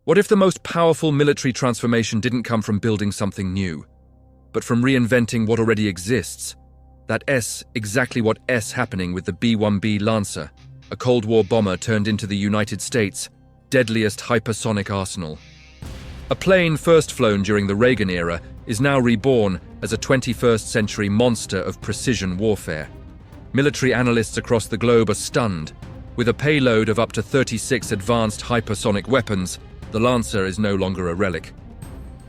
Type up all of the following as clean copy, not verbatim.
What if the most powerful military transformation didn't come from building something new, but from reinventing what already exists? Exactly what happening with the B-1B Lancer, a Cold War bomber turned into the United States' deadliest hypersonic arsenal. A plane first flown during the Reagan era is now reborn as a 21st century monster of precision warfare. Military analysts across the globe are stunned. With a payload of up to 36 advanced hypersonic weapons, the Lancer is no longer a relic.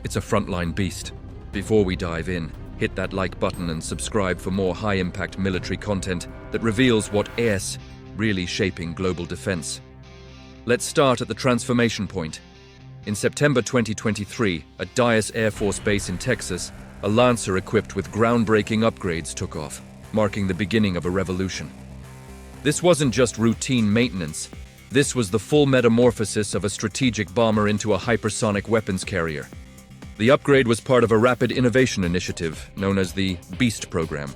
It's a frontline beast. Before we dive in, hit that like button and subscribe for more high-impact military content that reveals what is really shaping global defense. Let's start at the transformation point. In September 2023, at Dyess Air Force Base in Texas, a Lancer equipped with groundbreaking upgrades took off, marking the beginning of a revolution. This wasn't just routine maintenance. This was the full metamorphosis of a strategic bomber into a hypersonic weapons carrier. The upgrade was part of a rapid innovation initiative known as the Beast program.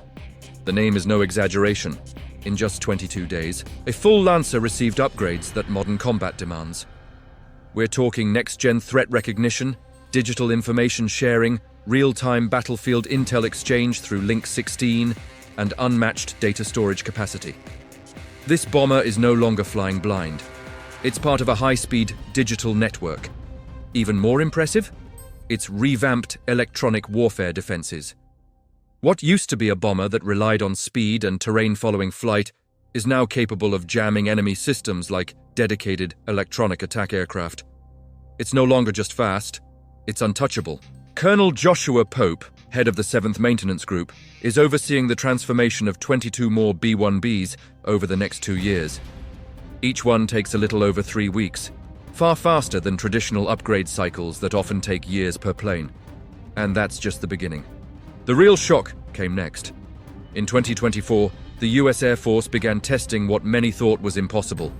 The name is no exaggeration. In just 22 days, a full Lancer received upgrades that modern combat demands. We're talking next-gen threat recognition, digital information sharing, real-time battlefield intel exchange through Link 16, and unmatched data storage capacity. This bomber is no longer flying blind. It's part of a high-speed digital network. Even more impressive? Its revamped electronic warfare defenses. What used to be a bomber that relied on speed and terrain-following flight is now capable of jamming enemy systems like dedicated electronic attack aircraft. It's no longer just fast, it's untouchable. Colonel Joshua Pope, head of the 7th Maintenance Group, is overseeing the transformation of 22 more B-1Bs over the next 2 years. Each one takes a little over 3 weeks, far faster than traditional upgrade cycles that often take years per plane. And that's just the beginning. The real shock came next. In 2024, the US Air Force began testing what many thought was impossible,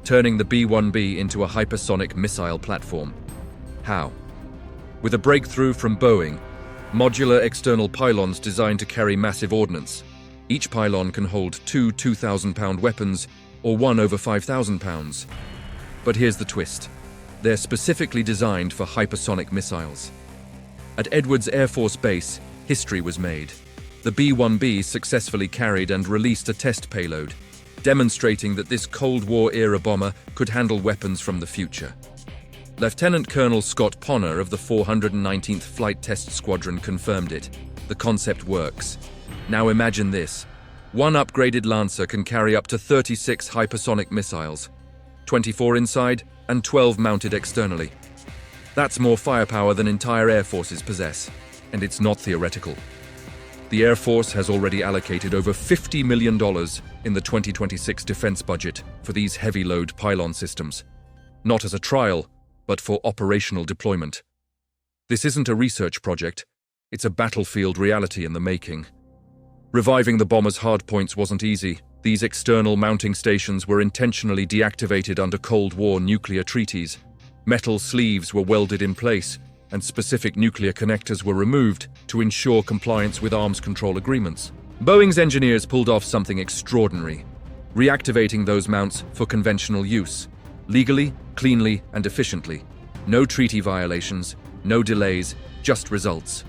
turning the B-1B into a hypersonic missile platform. How? With a breakthrough from Boeing, modular external pylons designed to carry massive ordnance. Each pylon can hold 2 2,000-pound weapons or one over 5,000 pounds. But here's the twist. They're specifically designed for hypersonic missiles. At Edwards Air Force Base, history was made. The B-1B successfully carried and released a test payload, demonstrating that this Cold War-era bomber could handle weapons from the future. Lieutenant Colonel Scott Ponner of the 419th Flight Test Squadron confirmed it. The concept works. Now imagine this. One upgraded Lancer can carry up to 36 hypersonic missiles, 24 inside and 12 mounted externally. That's more firepower than entire air forces possess, and it's not theoretical. The Air Force has already allocated over $50 million in the 2026 defense budget for these heavy-load pylon systems, not as a trial, but for operational deployment. This isn't a research project, it's a battlefield reality in the making. Reviving the bomber's hardpoints wasn't easy. These external mounting stations were intentionally deactivated under Cold War nuclear treaties. Metal sleeves were welded in place, and specific nuclear connectors were removed to ensure compliance with arms control agreements. Boeing's engineers pulled off something extraordinary, reactivating those mounts for conventional use, legally, cleanly, and efficiently. No treaty violations, no delays, just results.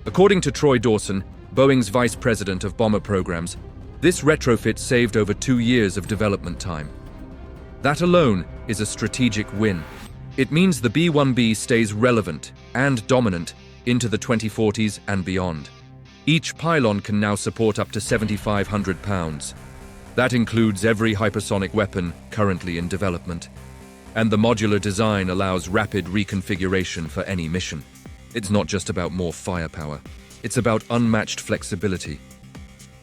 According to Troy Dawson, Boeing's vice president of bomber programs, this retrofit saved over 2 years of development time. That alone is a strategic win. It means the B-1B stays relevant and dominant into the 2040s and beyond. Each pylon can now support up to 7,500 pounds. That includes every hypersonic weapon currently in development. And the modular design allows rapid reconfiguration for any mission. It's not just about more firepower. It's about unmatched flexibility.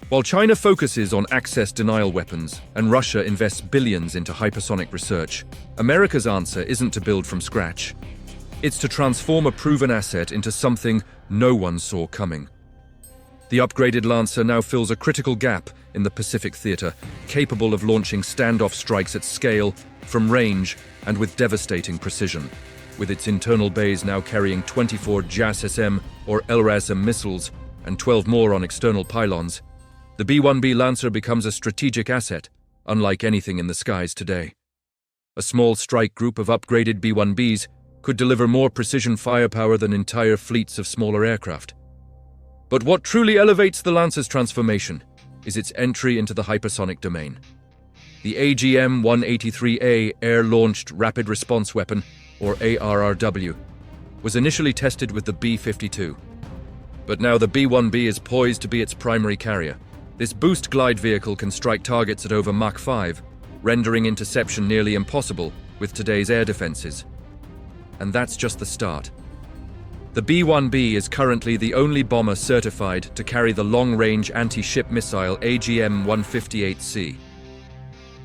While China focuses on access denial weapons and Russia invests billions into hypersonic research, America's answer isn't to build from scratch. It's to transform a proven asset into something no one saw coming. The upgraded Lancer now fills a critical gap in the Pacific theater, capable of launching standoff strikes at scale, from range, and with devastating precision. With its internal bays now carrying 24 JASSM or LRASM missiles and 12 more on external pylons, the B-1B Lancer becomes a strategic asset, unlike anything in the skies today. A small strike group of upgraded B-1Bs could deliver more precision firepower than entire fleets of smaller aircraft. But what truly elevates the Lancer's transformation is its entry into the hypersonic domain. The AGM-183A Air-Launched Rapid Response Weapon, or ARRW, was initially tested with the B-52. But now the B-1B is poised to be its primary carrier. This boost glide vehicle can strike targets at over Mach 5, rendering interception nearly impossible with today's air defenses. And that's just the start. The B-1B is currently the only bomber certified to carry the long-range anti-ship missile AGM-158C.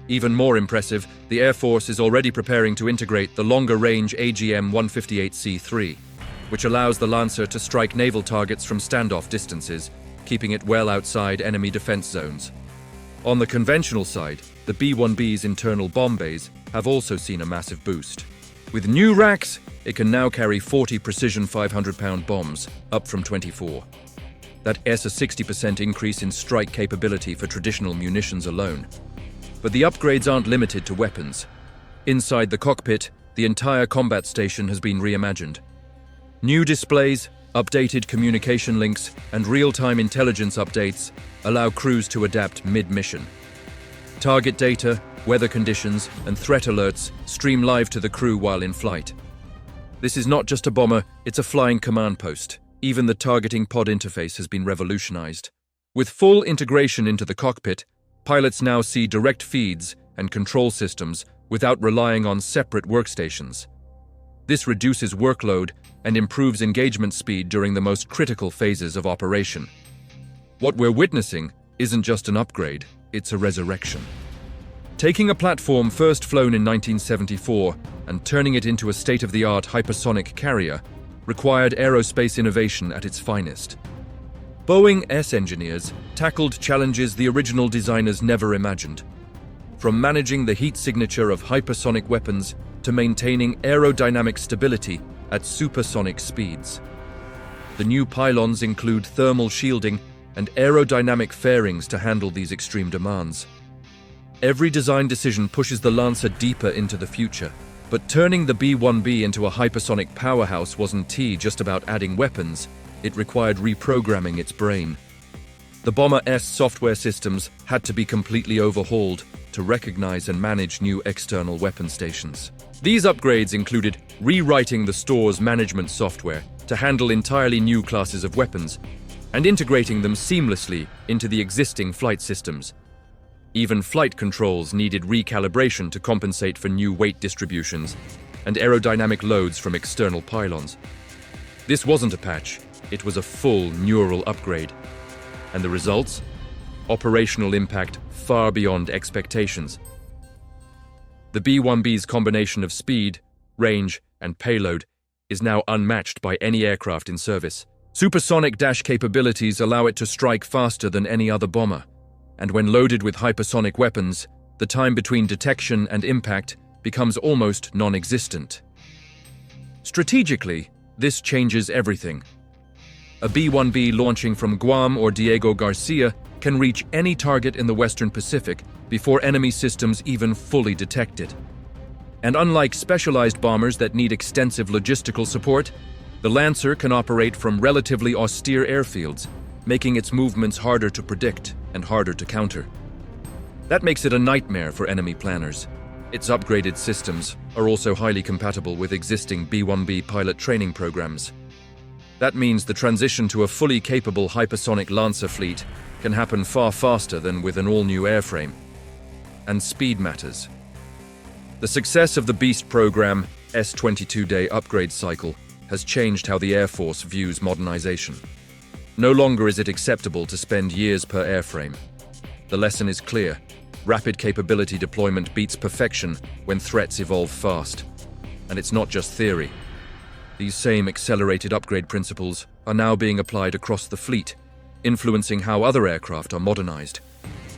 Even more impressive, the Air Force is already preparing to integrate the longer-range AGM-158C3, which allows the Lancer to strike naval targets from standoff distances, keeping it well outside enemy defense zones. On the conventional side, the B-1B's internal bomb bays have also seen a massive boost. With new racks, it can now carry 40 precision 500-pound bombs, up from 24. That's a 60% increase in strike capability for traditional munitions alone. But the upgrades aren't limited to weapons. Inside the cockpit, the entire combat station has been reimagined. New displays, updated communication links, and real-time intelligence updates allow crews to adapt mid-mission. Target data, weather conditions, and threat alerts stream live to the crew while in flight. This is not just a bomber, it's a flying command post. Even the targeting pod interface has been revolutionized. With full integration into the cockpit, pilots now see direct feeds and control systems without relying on separate workstations. This reduces workload and improves engagement speed during the most critical phases of operation. What we're witnessing isn't just an upgrade, it's a resurrection. Taking a platform first flown in 1974 and turning it into a state-of-the-art hypersonic carrier required aerospace innovation at its finest. Boeing engineers tackled challenges the original designers never imagined, from managing the heat signature of hypersonic weapons to maintaining aerodynamic stability at supersonic speeds. The new pylons include thermal shielding and aerodynamic fairings to handle these extreme demands. Every design decision pushes the Lancer deeper into the future, but turning the B-1B into a hypersonic powerhouse wasn't just about adding weapons, it required reprogramming its brain. The Bomber's software systems had to be completely overhauled to recognize and manage new external weapon stations. These upgrades included rewriting the store's management software to handle entirely new classes of weapons and integrating them seamlessly into the existing flight systems. Even flight controls needed recalibration to compensate for new weight distributions and aerodynamic loads from external pylons. This wasn't a patch, it was a full neural upgrade. And the results? Operational impact far beyond expectations. The B-1B's combination of speed, range, and payload is now unmatched by any aircraft in service. Supersonic dash capabilities allow it to strike faster than any other bomber, and when loaded with hypersonic weapons, the time between detection and impact becomes almost non-existent. Strategically, this changes everything. A B-1B launching from Guam or Diego Garcia can reach any target in the Western Pacific before enemy systems even fully detect it. And unlike specialized bombers that need extensive logistical support, the Lancer can operate from relatively austere airfields, making its movements harder to predict and harder to counter. That makes it a nightmare for enemy planners. Its upgraded systems are also highly compatible with existing B-1B pilot training programs. That means the transition to a fully capable hypersonic Lancer fleet can happen far faster than with an all-new airframe. And speed matters. The success of the Beast program's 22-day upgrade cycle has changed how the Air Force views modernization. No longer is it acceptable to spend years per airframe. The lesson is clear. Rapid capability deployment beats perfection when threats evolve fast. And it's not just theory. These same accelerated upgrade principles are now being applied across the fleet, influencing how other aircraft are modernized.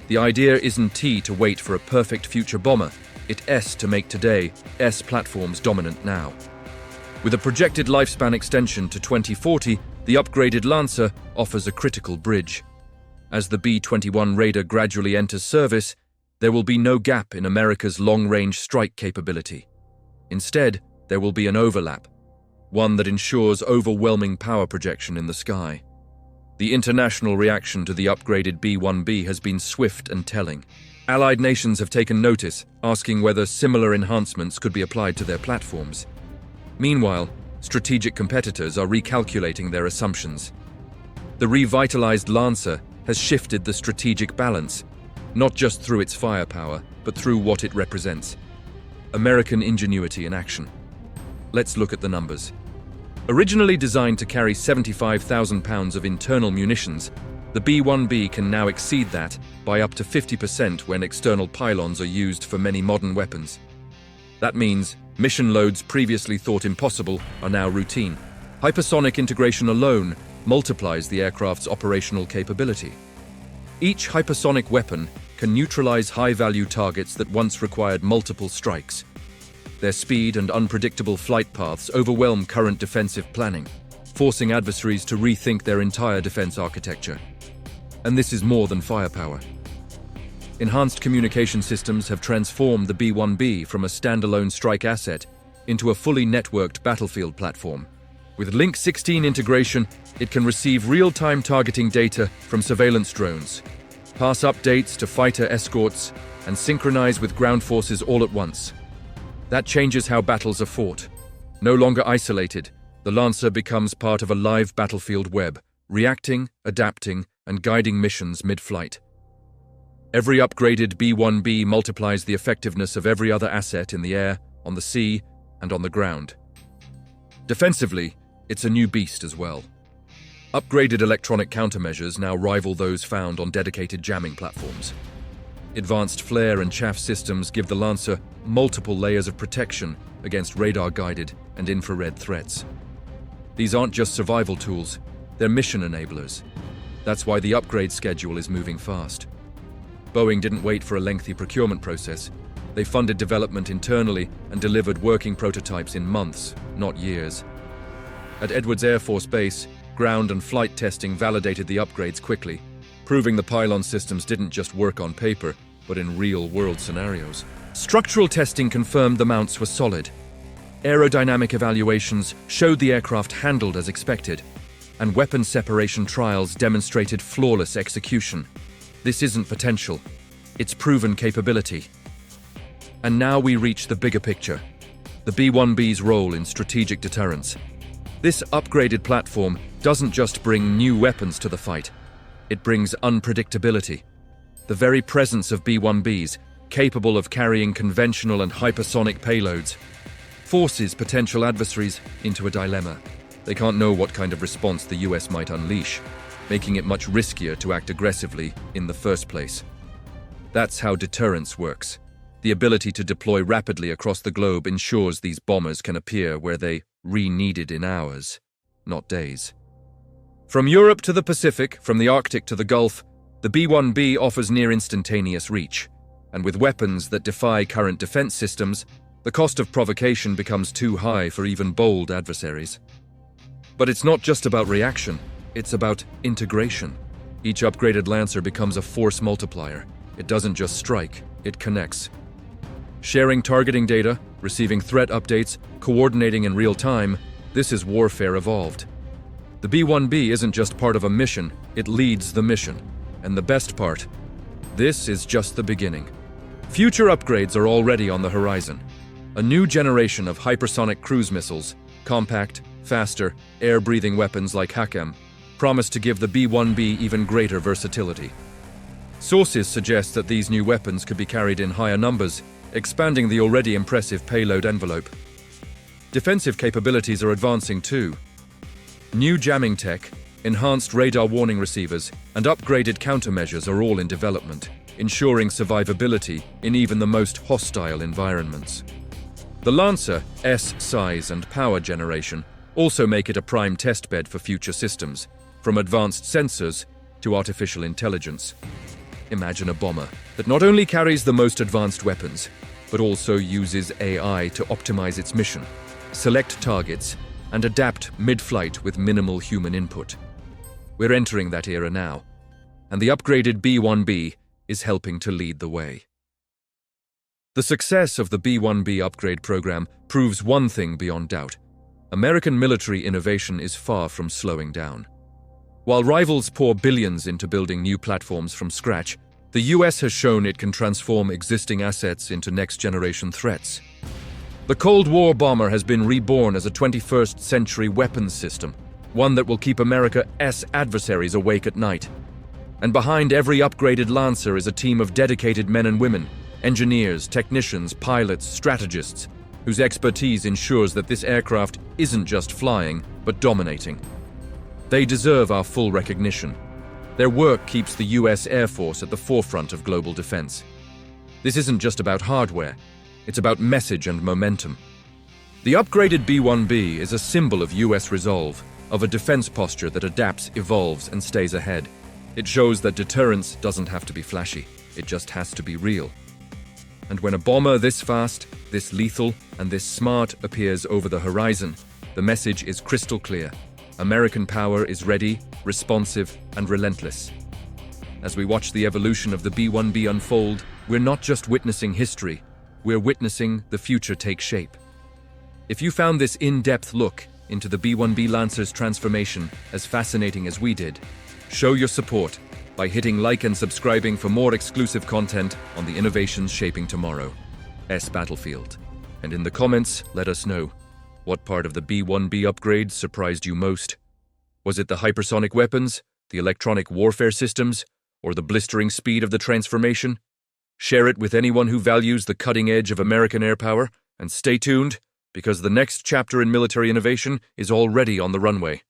The idea isn't to wait for a perfect future bomber, it's to make today's platforms dominant now. With a projected lifespan extension to 2040, the upgraded Lancer offers a critical bridge. As the B-21 Raider gradually enters service, there will be no gap in America's long-range strike capability. Instead, there will be an overlap, one that ensures overwhelming power projection in the sky. The international reaction to the upgraded B-1B has been swift and telling. Allied nations have taken notice, asking whether similar enhancements could be applied to their platforms. Meanwhile, strategic competitors are recalculating their assumptions. The revitalized Lancer has shifted the strategic balance, not just through its firepower, but through what it represents. American ingenuity in action. Let's look at the numbers. Originally designed to carry 75,000 pounds of internal munitions, the B-1B can now exceed that by up to 50% when external pylons are used for many modern weapons. That means mission loads previously thought impossible are now routine. Hypersonic integration alone multiplies the aircraft's operational capability. Each hypersonic weapon can neutralize high-value targets that once required multiple strikes. Their speed and unpredictable flight paths overwhelm current defensive planning, forcing adversaries to rethink their entire defense architecture. And this is more than firepower. Enhanced communication systems have transformed the B-1B from a standalone strike asset into a fully networked battlefield platform. With Link 16 integration, it can receive real-time targeting data from surveillance drones, pass updates to fighter escorts, and synchronize with ground forces all at once. That changes how battles are fought. No longer isolated, the Lancer becomes part of a live battlefield web, reacting, adapting, and guiding missions mid-flight. Every upgraded B-1B multiplies the effectiveness of every other asset in the air, on the sea, and on the ground. Defensively, it's a new beast as well. Upgraded electronic countermeasures now rival those found on dedicated jamming platforms. Advanced flare and chaff systems give the Lancer multiple layers of protection against radar-guided and infrared threats. These aren't just survival tools, they're mission enablers. That's why the upgrade schedule is moving fast. Boeing didn't wait for a lengthy procurement process. They funded development internally and delivered working prototypes in months, not years. At Edwards Air Force Base, ground and flight testing validated the upgrades quickly, proving the pylon systems didn't just work on paper, but in real-world scenarios. Structural testing confirmed the mounts were solid. Aerodynamic evaluations showed the aircraft handled as expected, and weapon separation trials demonstrated flawless execution. This isn't potential, it's proven capability. And now we reach the bigger picture, the B-1B's role in strategic deterrence. This upgraded platform doesn't just bring new weapons to the fight, it brings unpredictability. The very presence of B-1Bs, capable of carrying conventional and hypersonic payloads, forces potential adversaries into a dilemma. They can't know what kind of response the US might unleash, making it much riskier to act aggressively in the first place. That's how deterrence works. The ability to deploy rapidly across the globe ensures these bombers can appear where they re-needed in hours, not days. From Europe to the Pacific, from the Arctic to the Gulf, the B-1B offers near-instantaneous reach, and with weapons that defy current defense systems, the cost of provocation becomes too high for even bold adversaries. But it's not just about reaction, it's about integration. Each upgraded Lancer becomes a force multiplier. It doesn't just strike, it connects. Sharing targeting data, receiving threat updates, coordinating in real time, this is warfare evolved. The B-1B isn't just part of a mission, it leads the mission. And the best part, this is just the beginning. Future upgrades are already on the horizon. A new generation of hypersonic cruise missiles, compact, faster, air-breathing weapons like HACM, promise to give the B-1B even greater versatility. Sources suggest that these new weapons could be carried in higher numbers, expanding the already impressive payload envelope. Defensive capabilities are advancing too. New jamming tech, enhanced radar warning receivers, and upgraded countermeasures are all in development, ensuring survivability in even the most hostile environments. The Lancer's size and power generation also make it a prime testbed for future systems, from advanced sensors to artificial intelligence. Imagine a bomber that not only carries the most advanced weapons, but also uses AI to optimize its mission, select targets, and adapt mid-flight with minimal human input. We're entering that era now, and the upgraded B-1B is helping to lead the way. The success of the B-1B upgrade program proves one thing beyond doubt. American military innovation is far from slowing down. While rivals pour billions into building new platforms from scratch, the US has shown it can transform existing assets into next-generation threats. The Cold War bomber has been reborn as a 21st century weapons system, one that will keep America's adversaries awake at night. And behind every upgraded Lancer is a team of dedicated men and women, engineers, technicians, pilots, strategists, whose expertise ensures that this aircraft isn't just flying, but dominating. They deserve our full recognition. Their work keeps the US Air Force at the forefront of global defense. This isn't just about hardware, it's about message and momentum. The upgraded B-1B is a symbol of US resolve, of a defense posture that adapts, evolves, and stays ahead. It shows that deterrence doesn't have to be flashy, it just has to be real. And when a bomber this fast, this lethal, and this smart appears over the horizon, the message is crystal clear. American power is ready, responsive, and relentless. As we watch the evolution of the B-1B unfold, we're not just witnessing history, we're witnessing the future take shape. If you found this in-depth look into the B-1B Lancer's transformation as fascinating as we did, show your support by hitting like and subscribing for more exclusive content on the innovations shaping tomorrow's battlefield. And in the comments, let us know, what part of the B-1B upgrade surprised you most? Was it the hypersonic weapons, the electronic warfare systems, or the blistering speed of the transformation? Share it with anyone who values the cutting edge of American air power, and stay tuned, because the next chapter in military innovation is already on the runway.